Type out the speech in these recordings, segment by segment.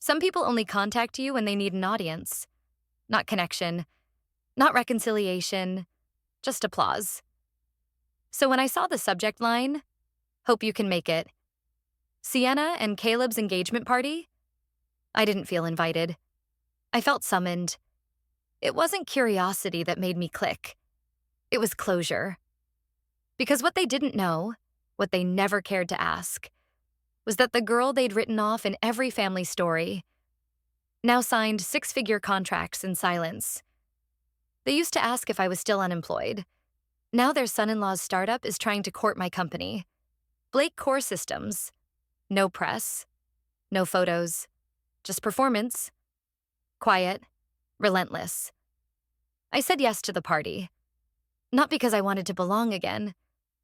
Some people only contact you when they need an audience. Not connection, not reconciliation, just applause. So when I saw the subject line, "Hope you can make it," Sienna and Caleb's engagement party, I didn't feel invited. I felt summoned. It wasn't curiosity that made me click. It was closure. Because what they didn't know, what they never cared to ask, was that the girl they'd written off in every family story now signed six-figure contracts in silence. They used to ask if I was still unemployed. Now their son-in-law's startup is trying to court my company. BlakeCore Systems. No press. No photos. Just performance. Quiet. Relentless. I said yes to the party. Not because I wanted to belong again,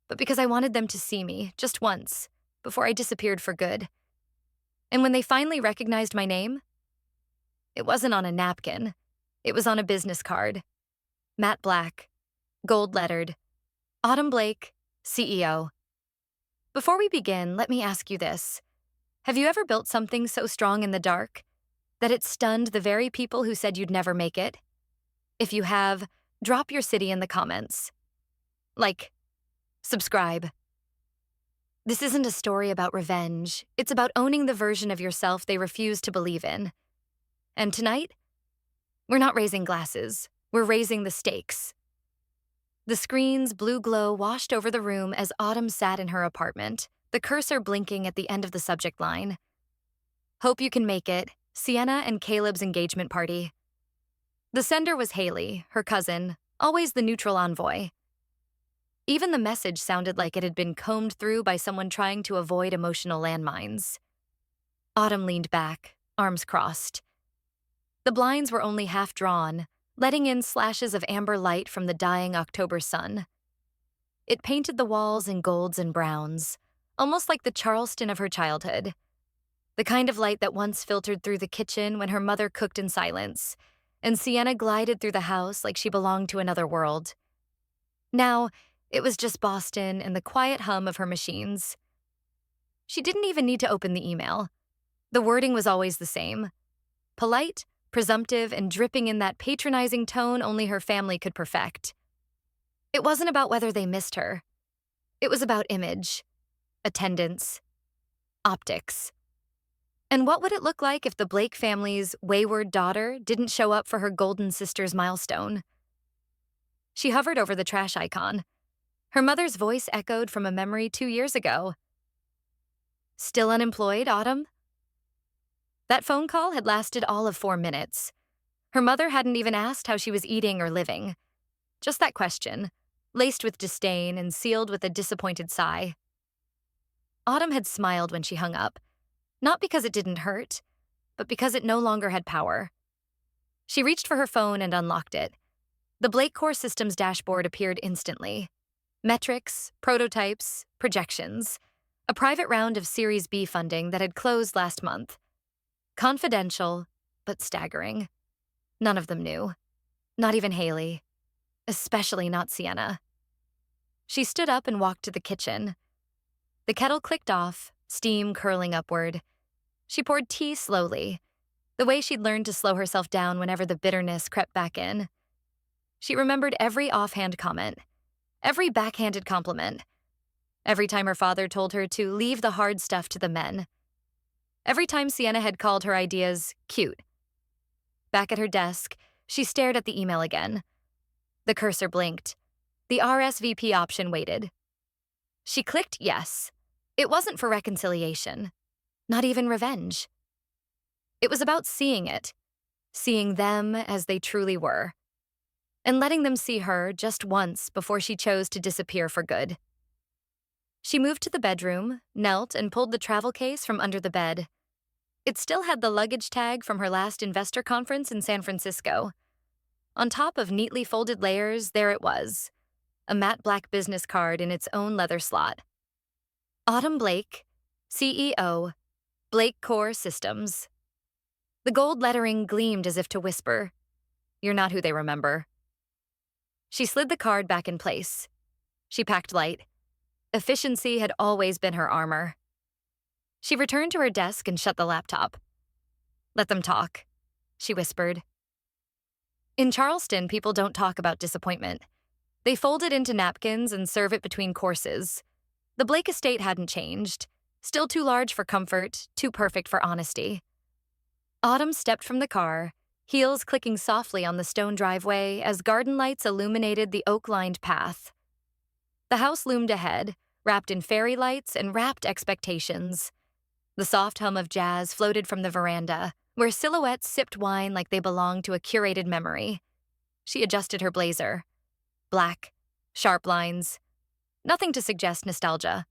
but because I wanted them to see me, just once, before I disappeared for good. And when they finally recognized my name, it wasn't on a napkin. It was on a business card. Matte black. Gold-lettered. Autumn Blake, CEO. Before we begin, let me ask you this. Have you ever built something so strong in the dark that it stunned the very people who said you'd never make it? If you have, drop your city in the comments. Like, subscribe. This isn't a story about revenge. It's about owning the version of yourself they refuse to believe in. And tonight, we're not raising glasses. We're raising the stakes. The screen's blue glow washed over the room as Autumn sat in her apartment, the cursor blinking at the end of the subject line. Hope you can make it, Sienna and Caleb's engagement party. The sender was Haley, her cousin, always the neutral envoy. Even the message sounded like it had been combed through by someone trying to avoid emotional landmines. Autumn leaned back, arms crossed. The blinds were only half drawn, letting in slashes of amber light from the dying October sun. It painted the walls in golds and browns, almost like the Charleston of her childhood. The kind of light that once filtered through the kitchen when her mother cooked in silence, and Sienna glided through the house like she belonged to another world. Now, it was just Boston and the quiet hum of her machines. She didn't even need to open the email. The wording was always the same. Polite, presumptive, and dripping in that patronizing tone only her family could perfect. It wasn't about whether they missed her. It was about image, attendance, optics. And what would it look like if the Blake family's wayward daughter didn't show up for her golden sister's milestone? She hovered over the trash icon. Her mother's voice echoed from a memory 2 years ago. Still unemployed, Autumn? That phone call had lasted all of 4 minutes. Her mother hadn't even asked how she was eating or living. Just that question, laced with disdain and sealed with a disappointed sigh. Autumn had smiled when she hung up, not because it didn't hurt, but because it no longer had power. She reached for her phone and unlocked it. The BlakeCore Systems dashboard appeared instantly. Metrics, prototypes, projections. A private round of Series B funding that had closed last month. Confidential, but staggering. None of them knew. Not even Haley. Especially not Sienna. She stood up and walked to the kitchen. The kettle clicked off, steam curling upward. She poured tea slowly, the way she'd learned to slow herself down whenever the bitterness crept back in. She remembered every offhand comment, every backhanded compliment, every time her father told her to leave the hard stuff to the men. Every time Sienna had called her ideas cute. Back at her desk, she stared at the email again. The cursor blinked. The RSVP option waited. She clicked yes. It wasn't for reconciliation, not even revenge. It was about seeing it, seeing them as they truly were, and letting them see her just once before she chose to disappear for good. She moved to the bedroom, knelt, and pulled the travel case from under the bed. It still had the luggage tag from her last investor conference in San Francisco. On top of neatly folded layers, there it was, a matte black business card in its own leather slot. Autumn Blake, CEO, BlakeCore Systems. The gold lettering gleamed as if to whisper, "You're not who they remember." She slid the card back in place. She packed light. Efficiency had always been her armor. She returned to her desk and shut the laptop. Let them talk, she whispered. In Charleston, people don't talk about disappointment. They fold it into napkins and serve it between courses. The Blake estate hadn't changed. Still too large for comfort, too perfect for honesty. Autumn stepped from the car, heels clicking softly on the stone driveway as garden lights illuminated the oak-lined path. The house loomed ahead, wrapped in fairy lights and rapt expectations. The soft hum of jazz floated from the veranda, where silhouettes sipped wine like they belonged to a curated memory. She adjusted her blazer. Black, sharp lines. Nothing to suggest nostalgia.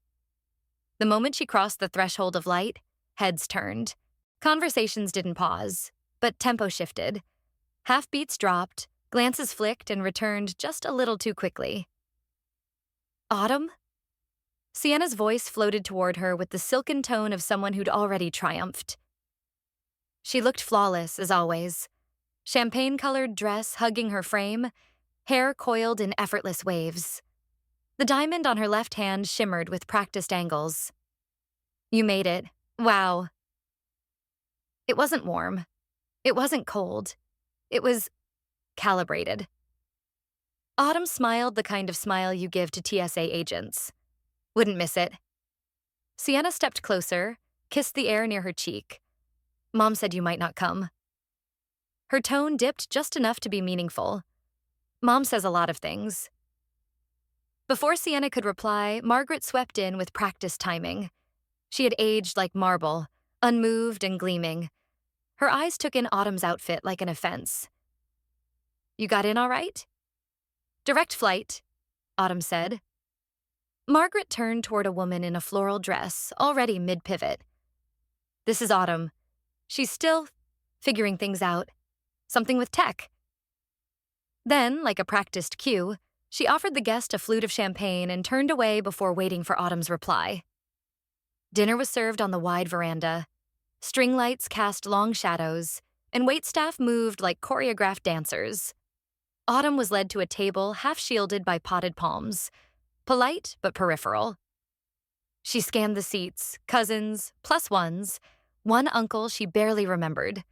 The moment she crossed the threshold of light, heads turned. Conversations didn't pause, but tempo shifted. Half-beats dropped, glances flicked and returned just a little too quickly. Autumn? Sienna's voice floated toward her with the silken tone of someone who'd already triumphed. She looked flawless, as always. Champagne-colored dress hugging her frame, hair coiled in effortless waves. The diamond on her left hand shimmered with practiced angles. You made it. Wow. It wasn't warm. It wasn't cold. It was calibrated. Autumn smiled the kind of smile you give to TSA agents. Wouldn't miss it. Sienna stepped closer, kissed the air near her cheek. Mom said you might not come. Her tone dipped just enough to be meaningful. Mom says a lot of things. Before Sienna could reply, Margaret swept in with practiced timing. She had aged like marble, unmoved and gleaming. Her eyes took in Autumn's outfit like an offense. You got in all right? Direct flight, Autumn said. Margaret turned toward a woman in a floral dress, already mid-pivot. This is Autumn. She's still figuring things out. Something with tech. Then, like a practiced cue, she offered the guest a flute of champagne and turned away before waiting for Autumn's reply. Dinner was served on the wide veranda. String lights cast long shadows, and waitstaff moved like choreographed dancers. Autumn was led to a table half-shielded by potted palms, polite but peripheral. She scanned the seats, cousins, plus ones, one uncle she barely remembered.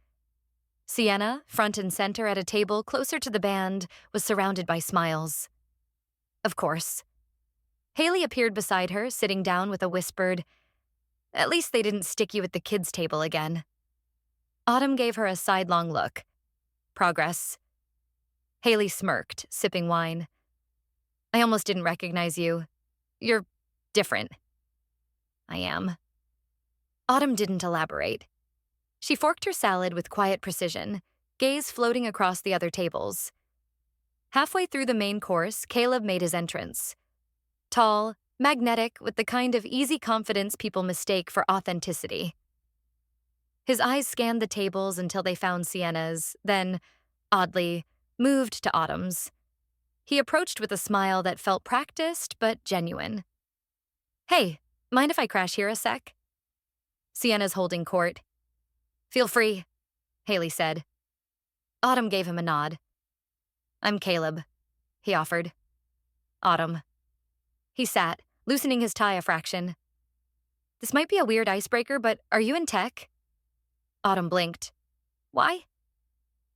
Sienna, front and center at a table closer to the band, was surrounded by smiles. Of course. Haley appeared beside her, sitting down with a whispered, "At least they didn't stick you at the kids' table again." Autumn gave her a sidelong look. Progress. Haley smirked, sipping wine. I almost didn't recognize you. You're different. I am. Autumn didn't elaborate. She forked her salad with quiet precision, gaze floating across the other tables. Halfway through the main course, Caleb made his entrance. Tall, magnetic, with the kind of easy confidence people mistake for authenticity. His eyes scanned the tables until they found Sienna's, then, oddly, moved to Autumn's. He approached with a smile that felt practiced but genuine. Hey, mind if I crash here a sec? Sienna's holding court. Feel free, Haley said. Autumn gave him a nod. I'm Caleb, he offered. Autumn. He sat, loosening his tie a fraction. This might be a weird icebreaker, but are you in tech? Autumn blinked. Why?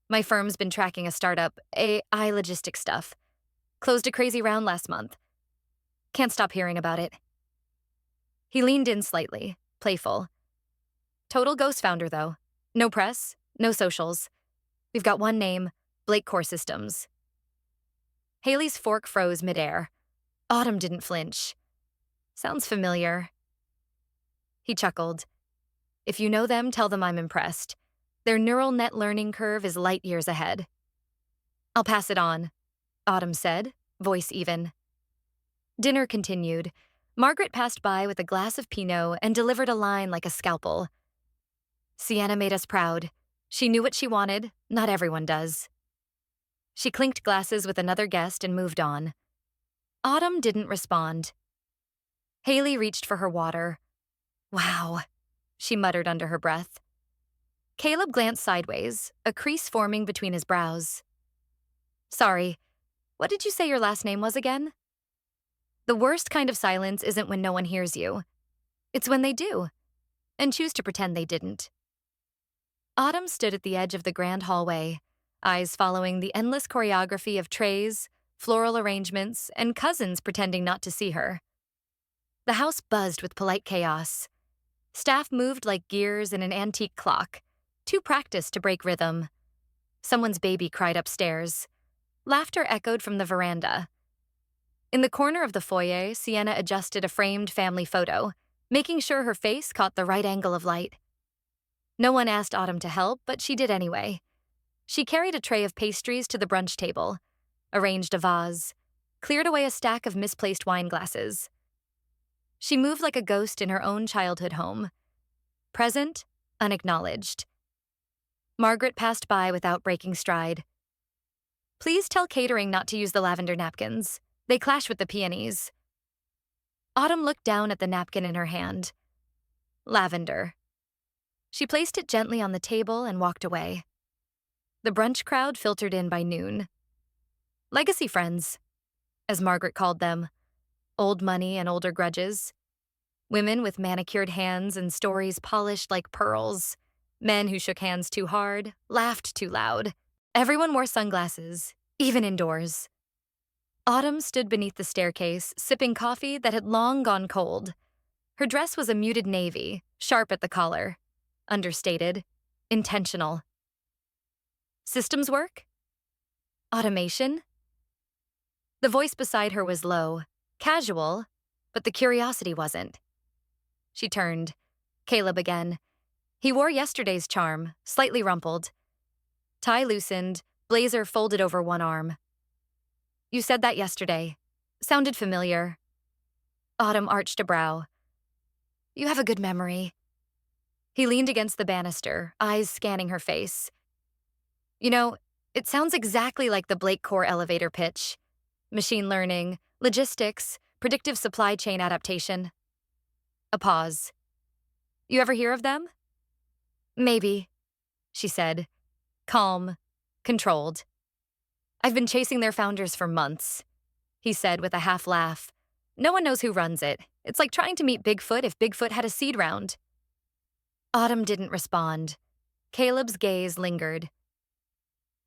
My firm's been tracking a startup, AI logistics stuff. Closed a crazy round last month. Can't stop hearing about it. He leaned in slightly, playful. Total ghost founder, though. No press, no socials. We've got one name, BlakeCore Systems. Haley's fork froze midair. Autumn didn't flinch. Sounds familiar. He chuckled. If you know them, tell them I'm impressed. Their neural net learning curve is light years ahead. I'll pass it on, Autumn said, voice even. Dinner continued. Margaret passed by with a glass of Pinot and delivered a line like a scalpel. Sienna made us proud. She knew what she wanted. Not everyone does. She clinked glasses with another guest and moved on. Autumn didn't respond. Haley reached for her water. Wow, she muttered under her breath. Caleb glanced sideways, a crease forming between his brows. Sorry, what did you say your last name was again? The worst kind of silence isn't when no one hears you. It's when they do, and choose to pretend they didn't. Autumn stood at the edge of the grand hallway, eyes following the endless choreography of trays, floral arrangements, and cousins pretending not to see her. The house buzzed with polite chaos. Staff moved like gears in an antique clock, too practiced to break rhythm. Someone's baby cried upstairs. Laughter echoed from the veranda. In the corner of the foyer, Sienna adjusted a framed family photo, making sure her face caught the right angle of light. No one asked Autumn to help, but she did anyway. She carried a tray of pastries to the brunch table, arranged a vase, cleared away a stack of misplaced wine glasses. She moved like a ghost in her own childhood home. Present, unacknowledged. Margaret passed by without breaking stride. Please tell catering not to use the lavender napkins. They clash with the peonies. Autumn looked down at the napkin in her hand. Lavender. She placed it gently on the table and walked away. The brunch crowd filtered in by noon. Legacy friends, as Margaret called them. Old money and older grudges. Women with manicured hands and stories polished like pearls. Men who shook hands too hard, laughed too loud. Everyone wore sunglasses, even indoors. Autumn stood beneath the staircase, sipping coffee that had long gone cold. Her dress was a muted navy, sharp at the collar. Understated. Intentional. Systems work? Automation? The voice beside her was low, casual, but the curiosity wasn't. She turned. Caleb again. He wore yesterday's charm, slightly rumpled. Tie loosened, blazer folded over one arm. You said that yesterday. Sounded familiar. Autumn arched a brow. You have a good memory. He leaned against the banister, eyes scanning her face. You know, it sounds exactly like the BlakeCore elevator pitch. Machine learning, logistics, predictive supply chain adaptation. A pause. You ever hear of them? Maybe, she said. Calm, controlled. I've been chasing their founders for months, he said with a half laugh. No one knows who runs it. It's like trying to meet Bigfoot if Bigfoot had a seed round. Autumn didn't respond. Caleb's gaze lingered.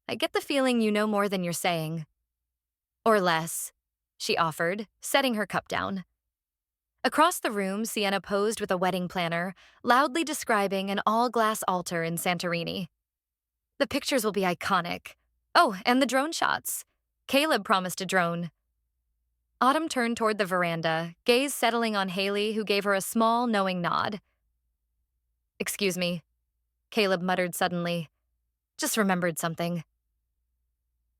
I get the feeling you know more than you're saying. Or less, she offered, setting her cup down. Across the room, Sienna posed with a wedding planner, loudly describing an all-glass altar in Santorini. The pictures will be iconic. Oh, and the drone shots. Caleb promised a drone. Autumn turned toward the veranda, gaze settling on Haley, who gave her a small, knowing nod. Excuse me, Caleb muttered suddenly. Just remembered something.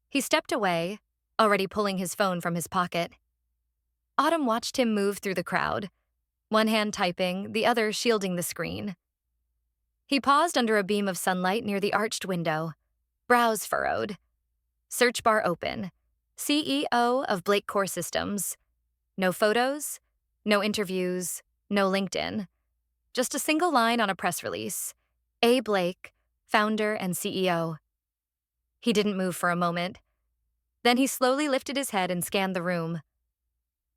He stepped away, already pulling his phone from his pocket. Autumn watched him move through the crowd, one hand typing, the other shielding the screen. He paused under a beam of sunlight near the arched window, brows furrowed. Search bar open. CEO of BlakeCore Systems. No photos, no interviews, no LinkedIn. Just a single line on a press release. A. Blake, founder and CEO. He didn't move for a moment. Then he slowly lifted his head and scanned the room.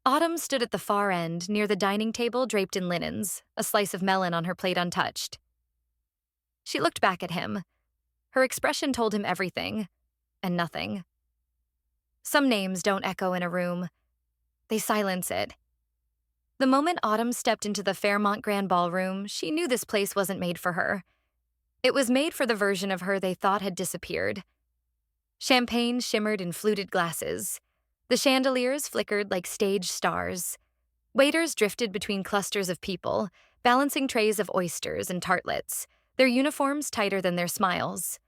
Autumn stood at the far end, near the dining table draped in linens, a slice of melon on her plate untouched. She looked back at him. Her expression told him everything, and nothing. Some names don't echo in a room. They silence it. The moment Autumn stepped into the Fairmont Grand Ballroom, she knew this place wasn't made for her. It was made for the version of her they thought had disappeared. Champagne shimmered in fluted glasses. The chandeliers flickered like stage stars. Waiters drifted between clusters of people, balancing trays of oysters and tartlets, their uniforms tighter than their smiles.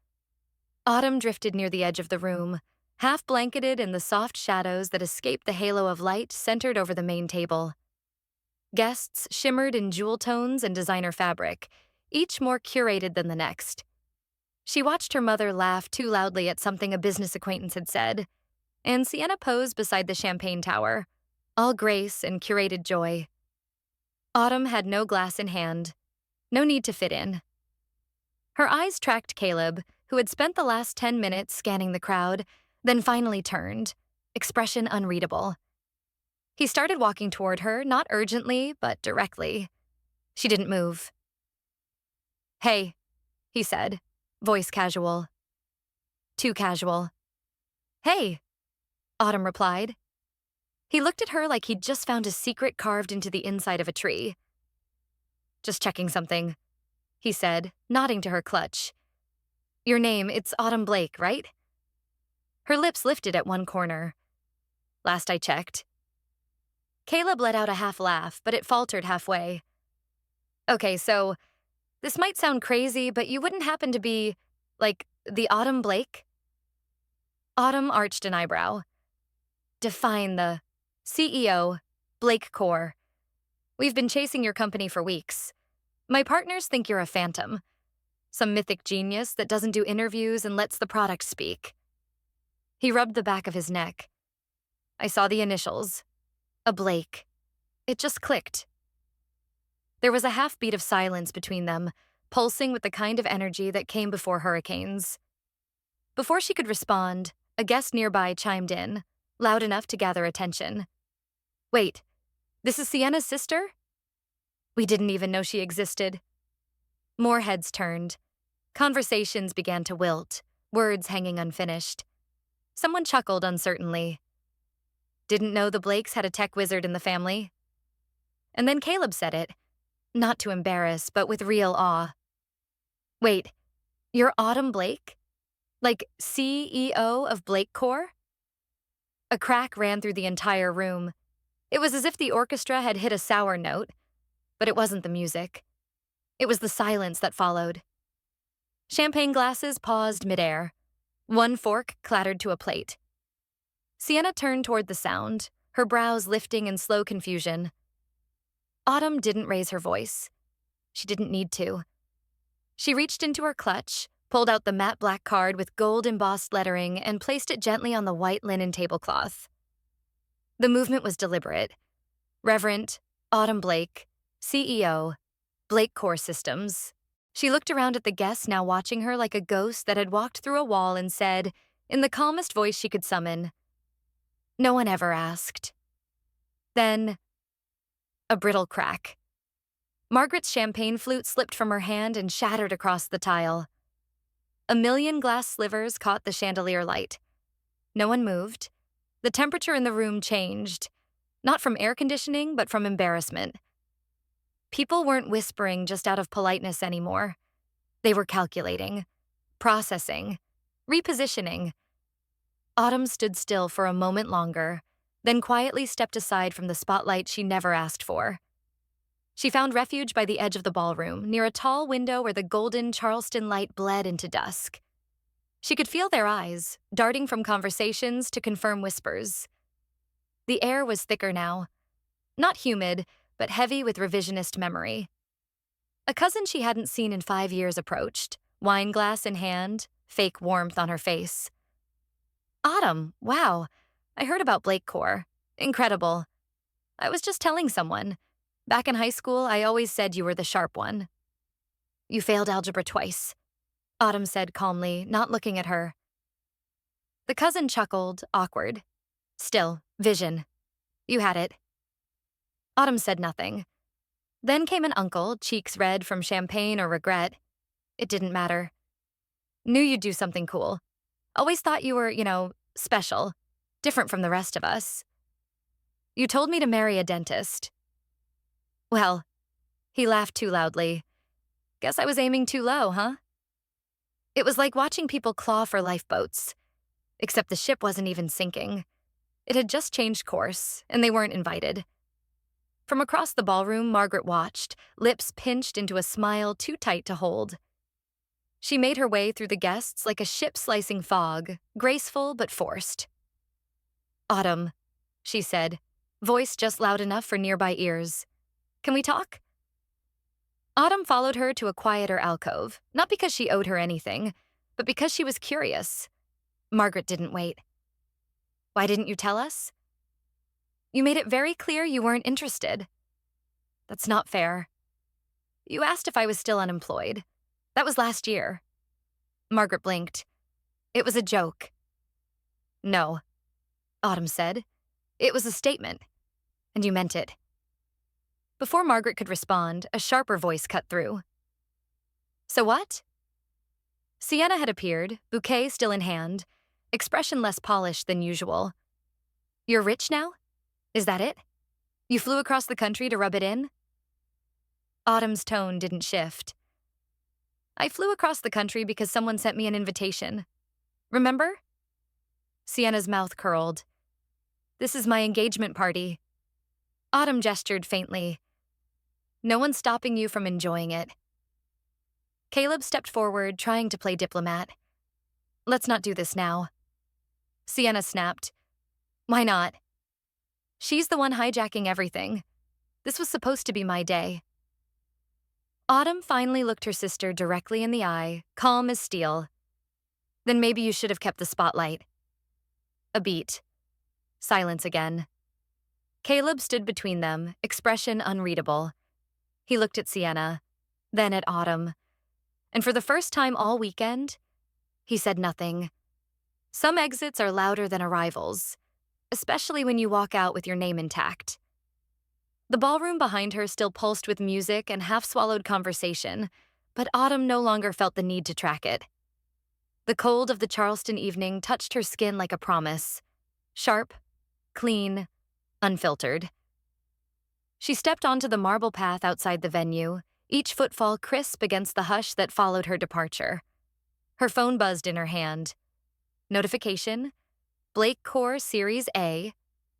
Autumn drifted near the edge of the room, half blanketed in the soft shadows that escaped the halo of light centered over the main table. Guests shimmered in jewel tones and designer fabric, each more curated than the next. She watched her mother laugh too loudly at something a business acquaintance had said, and Sienna posed beside the champagne tower, all grace and curated joy. Autumn had no glass in hand, no need to fit in. Her eyes tracked Caleb, who had spent the last 10 minutes scanning the crowd, then finally turned, expression unreadable. He started walking toward her, not urgently, but directly. She didn't move. Hey, he said, Voice casual. Too casual. Hey, Autumn replied. He looked at her like he'd just found a secret carved into the inside of a tree. Just checking something, he said, nodding to her clutch. Your name, it's Autumn Blake, right? Her lips lifted at one corner. Last I checked. Caleb let out a half laugh, but it faltered halfway. Okay, so this might sound crazy, but you wouldn't happen to be, like, the Autumn Blake? Autumn arched an eyebrow. Define the CEO, BlakeCore. We've been chasing your company for weeks. My partners think you're a phantom. Some mythic genius that doesn't do interviews and lets the product speak. He rubbed the back of his neck. I saw the initials. A Blake. It just clicked. There was a half-beat of silence between them, pulsing with the kind of energy that came before hurricanes. Before she could respond, a guest nearby chimed in, loud enough to gather attention. Wait, this is Sienna's sister? We didn't even know she existed. More heads turned. Conversations began to wilt, words hanging unfinished. Someone chuckled uncertainly. Didn't know the Blakes had a tech wizard in the family. And then Caleb said it, not to embarrass, but with real awe. Wait, you're Autumn Blake? Like CEO of BlakeCore? A crack ran through the entire room. It was as if the orchestra had hit a sour note, but it wasn't the music. It was the silence that followed. Champagne glasses paused midair. One fork clattered to a plate. Sienna turned toward the sound, her brows lifting in slow confusion. Autumn didn't raise her voice. She didn't need to. She reached into her clutch, pulled out the matte black card with gold-embossed lettering, and placed it gently on the white linen tablecloth. The movement was deliberate. Reverend Autumn Blake, CEO, BlakeCore Systems. She looked around at the guests now watching her like a ghost that had walked through a wall and said, in the calmest voice she could summon, "No one ever asked." Then, a brittle crack. Margaret's champagne flute slipped from her hand and shattered across the tile. A million glass slivers caught the chandelier light. No one moved. The temperature in the room changed, not from air conditioning, but from embarrassment. People weren't whispering just out of politeness anymore. They were calculating, processing, repositioning. Autumn stood still for a moment longer, then quietly stepped aside from the spotlight she never asked for. She found refuge by the edge of the ballroom, near a tall window where the golden Charleston light bled into dusk. She could feel their eyes, darting from conversations to confirm whispers. The air was thicker now. Not humid, but heavy with revisionist memory. A cousin she hadn't seen in 5 years approached, wine glass in hand, fake warmth on her face. Autumn, wow. I heard about BlakeCore. Incredible. I was just telling someone. Back in high school, I always said you were the sharp one. You failed algebra twice, Autumn said calmly, not looking at her. The cousin chuckled, awkward. Still, vision. You had it. Autumn said nothing. Then came an uncle, cheeks red from champagne or regret. It didn't matter. Knew you'd do something cool. Always thought you were, special. Different from the rest of us. You told me to marry a dentist. Well, he laughed too loudly. Guess I was aiming too low, huh? It was like watching people claw for lifeboats. Except the ship wasn't even sinking. It had just changed course, and they weren't invited. From across the ballroom, Margaret watched, lips pinched into a smile too tight to hold. She made her way through the guests like a ship-slicing fog, graceful but forced. Autumn, she said, voice just loud enough for nearby ears. Can we talk? Autumn followed her to a quieter alcove, not because she owed her anything, but because she was curious. Margaret didn't wait. Why didn't you tell us? You made it very clear you weren't interested. That's not fair. You asked if I was still unemployed. That was last year. Margaret blinked. It was a joke. No, Autumn said. It was a statement, and you meant it. Before Margaret could respond, a sharper voice cut through. So what? Sienna had appeared, bouquet still in hand, expression less polished than usual. You're rich now? Is that it? You flew across the country to rub it in? Autumn's tone didn't shift. I flew across the country because someone sent me an invitation. Remember? Sienna's mouth curled. This is my engagement party. Autumn gestured faintly. No one's stopping you from enjoying it. Caleb stepped forward, trying to play diplomat. Let's not do this now. Sienna snapped. Why not? She's the one hijacking everything. This was supposed to be my day. Autumn finally looked her sister directly in the eye, calm as steel. Then maybe you should have kept the spotlight. A beat. Silence again. Caleb stood between them, expression unreadable. He looked at Sienna, then at Autumn. And for the first time all weekend, he said nothing. Some exits are louder than arrivals, especially when you walk out with your name intact. The ballroom behind her still pulsed with music and half-swallowed conversation, but Autumn no longer felt the need to track it. The cold of the Charleston evening touched her skin like a promise. Sharp, clean, unfiltered. She stepped onto the marble path outside the venue, each footfall crisp against the hush that followed her departure. Her phone buzzed in her hand. Notification: BlakeCore Series A,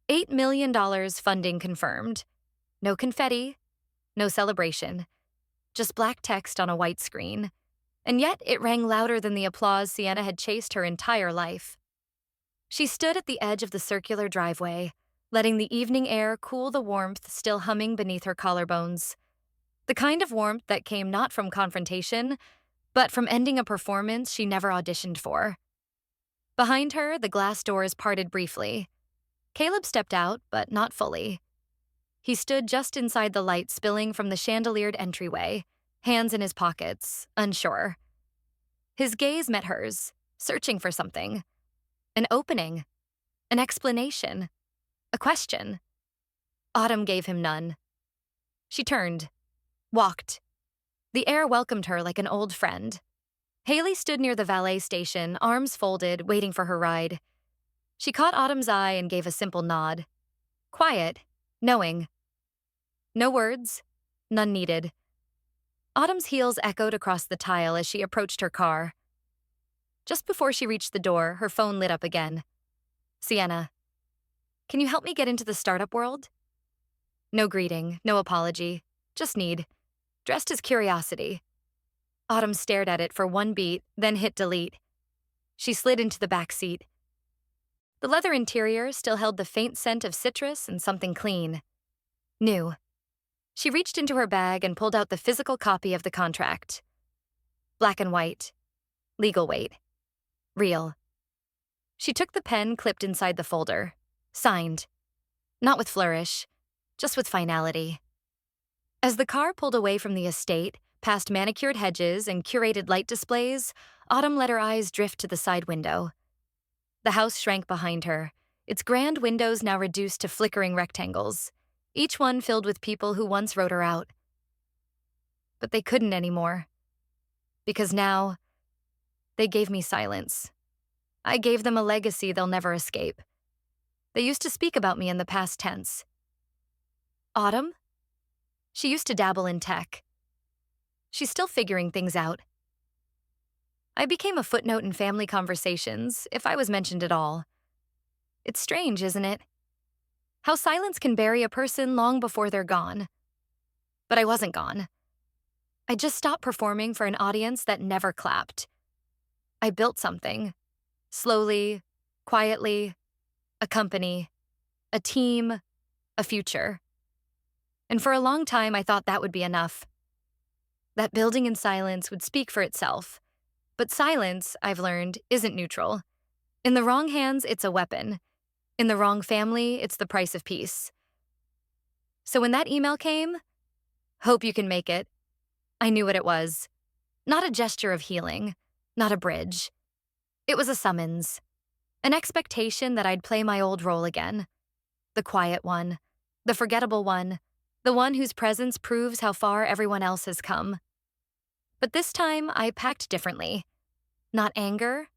$8 million funding confirmed. No confetti, no celebration. Just black text on a white screen. And yet it rang louder than the applause Sienna had chased her entire life. She stood at the edge of the circular driveway, letting the evening air cool the warmth still humming beneath her collarbones. The kind of warmth that came not from confrontation, but from ending a performance she never auditioned for. Behind her, the glass doors parted briefly. Caleb stepped out, but not fully. He stood just inside the light spilling from the chandeliered entryway, hands in his pockets, unsure. His gaze met hers, searching for something. An opening. An explanation. A question. Autumn gave him none. She turned. Walked. The air welcomed her like an old friend. Haley stood near the valet station, arms folded, waiting for her ride. She caught Autumn's eye and gave a simple nod. Quiet, knowing. No words, none needed. Autumn's heels echoed across the tile as she approached her car. Just before she reached the door, her phone lit up again. Sienna. Can you help me get into the startup world? No greeting, no apology, just need. Dressed as curiosity. Autumn stared at it for one beat, then hit delete. She slid into the back seat. The leather interior still held the faint scent of citrus and something clean. New. She reached into her bag and pulled out the physical copy of the contract. Black and white. Legal weight. Real. She took the pen clipped inside the folder. Signed. Not with flourish, just with finality. As the car pulled away from the estate, past manicured hedges and curated light displays, Autumn let her eyes drift to the side window. The house shrank behind her, its grand windows now reduced to flickering rectangles, each one filled with people who once wrote her out. But they couldn't anymore. Because now, they gave me silence. I gave them a legacy they'll never escape. They used to speak about me in the past tense. Autumn? She used to dabble in tech. She's still figuring things out. I became a footnote in family conversations, if I was mentioned at all. It's strange, isn't it? How silence can bury a person long before they're gone. But I wasn't gone. I just stopped performing for an audience that never clapped. I built something. Slowly, quietly, a company, a team, a future. And for a long time, I thought that would be enough. That building in silence would speak for itself. But silence, I've learned, isn't neutral. In the wrong hands, it's a weapon. In the wrong family, it's the price of peace. So when that email came, hope you can make it, I knew what it was. Not a gesture of healing, not a bridge. It was a summons. An expectation that I'd play my old role again. The quiet one, the forgettable one, the one whose presence proves how far everyone else has come. But this time, I packed differently. Not anger,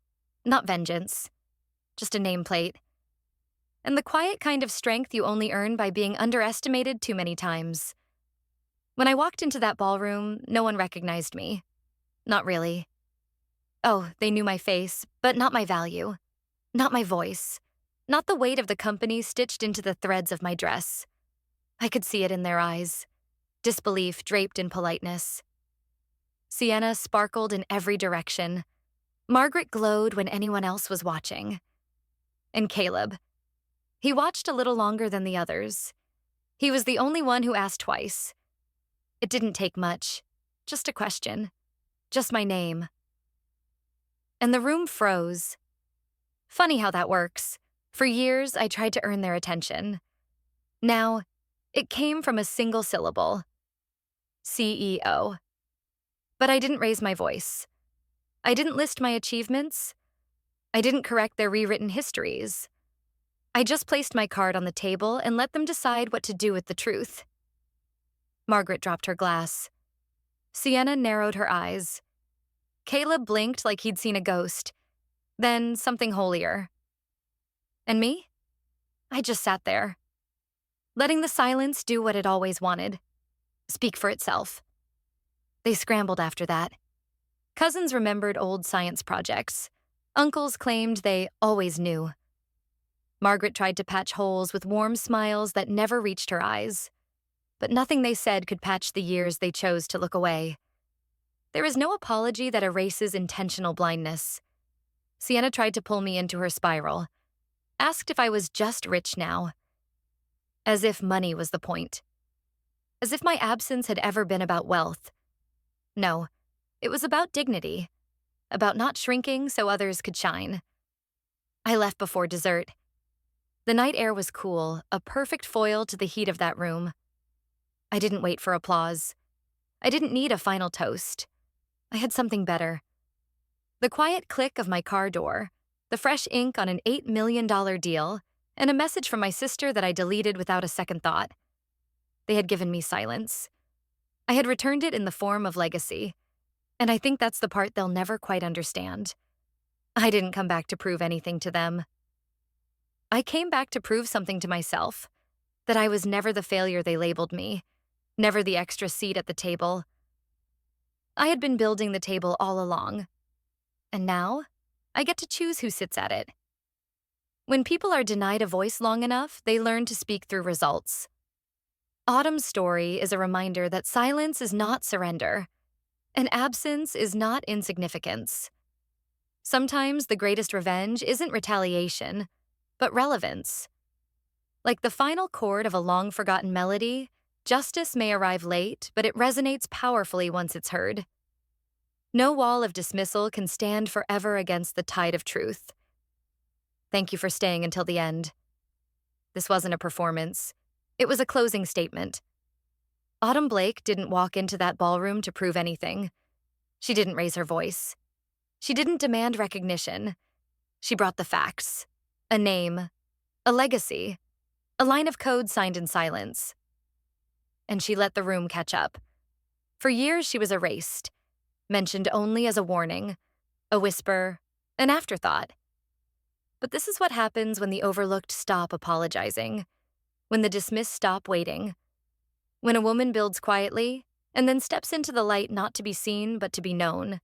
not vengeance, just a nameplate. And the quiet kind of strength you only earn by being underestimated too many times. When I walked into that ballroom, no one recognized me. Not really. Oh, they knew my face, but not my value. Not my voice. Not the weight of the company stitched into the threads of my dress. I could see it in their eyes. Disbelief draped in politeness. Sienna sparkled in every direction. Margaret glowed when anyone else was watching. And Caleb. He watched a little longer than the others. He was the only one who asked twice. It didn't take much. Just a question. Just my name. And the room froze. Funny how that works. For years, I tried to earn their attention. Now, it came from a single syllable. CEO. But I didn't raise my voice. I didn't list my achievements. I didn't correct their rewritten histories. I just placed my card on the table and let them decide what to do with the truth. Margaret dropped her glass. Sienna narrowed her eyes. Caleb blinked like he'd seen a ghost, then something holier. And me? I just sat there, letting the silence do what it always wanted, speak for itself. They scrambled after that. Cousins remembered old science projects. Uncles claimed they always knew. Margaret tried to patch holes with warm smiles that never reached her eyes. But nothing they said could patch the years they chose to look away. There is no apology that erases intentional blindness. Sienna tried to pull me into her spiral, asked if I was just rich now. As if money was the point. As if my absence had ever been about wealth. No, it was about dignity, about not shrinking so others could shine. I left before dessert. The night air was cool, a perfect foil to the heat of that room. I didn't wait for applause. I didn't need a final toast. I had something better. The quiet click of my car door, the fresh ink on an $8 million deal, and a message from my sister that I deleted without a second thought. They had given me silence. I had returned it in the form of legacy. And I think that's the part they'll never quite understand. I didn't come back to prove anything to them. I came back to prove something to myself, that I was never the failure they labeled me, never the extra seat at the table. I had been building the table all along, and now I get to choose who sits at it. When people are denied a voice long enough, they learn to speak through results. Autumn's story is a reminder that silence is not surrender, and absence is not insignificance. Sometimes the greatest revenge isn't retaliation, but relevance. Like the final chord of a long-forgotten melody, justice may arrive late, but it resonates powerfully once it's heard. No wall of dismissal can stand forever against the tide of truth. Thank you for staying until the end. This wasn't a performance. It was a closing statement. Autumn Blake didn't walk into that ballroom to prove anything. She didn't raise her voice. She didn't demand recognition. She brought the facts. A name. A legacy. A line of code signed in silence. And she let the room catch up. For years, she was erased, mentioned only as a warning, a whisper, an afterthought. But this is what happens when the overlooked stop apologizing, when the dismissed stop waiting, when a woman builds quietly and then steps into the light not to be seen but to be known.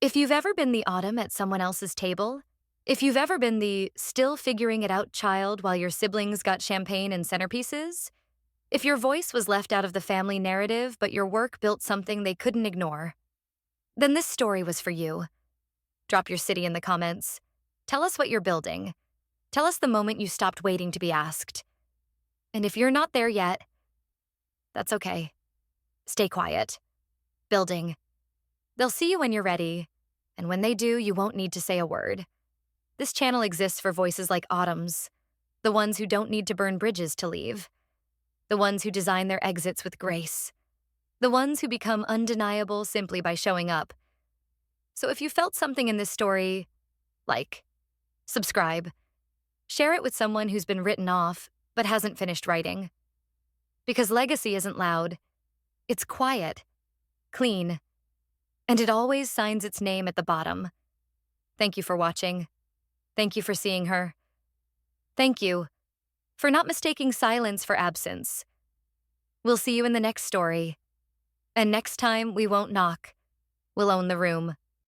If you've ever been the Autumn at someone else's table, if you've ever been the still figuring it out child while your siblings got champagne and centerpieces, if your voice was left out of the family narrative but your work built something they couldn't ignore, then this story was for you. Drop your city in the comments. Tell us what you're building. Tell us the moment you stopped waiting to be asked. And if you're not there yet, that's okay. Stay quiet. Building. They'll see you when you're ready, and when they do, you won't need to say a word. This channel exists for voices like Autumn's, the ones who don't need to burn bridges to leave, the ones who design their exits with grace, the ones who become undeniable simply by showing up. So if you felt something in this story, like, subscribe, share it with someone who's been written off but hasn't finished writing. Because legacy isn't loud, it's quiet, clean, and it always signs its name at the bottom. Thank you for watching. Thank you for seeing her. Thank you for not mistaking silence for absence. We'll see you in the next story. And next time, we won't knock. We'll own the room.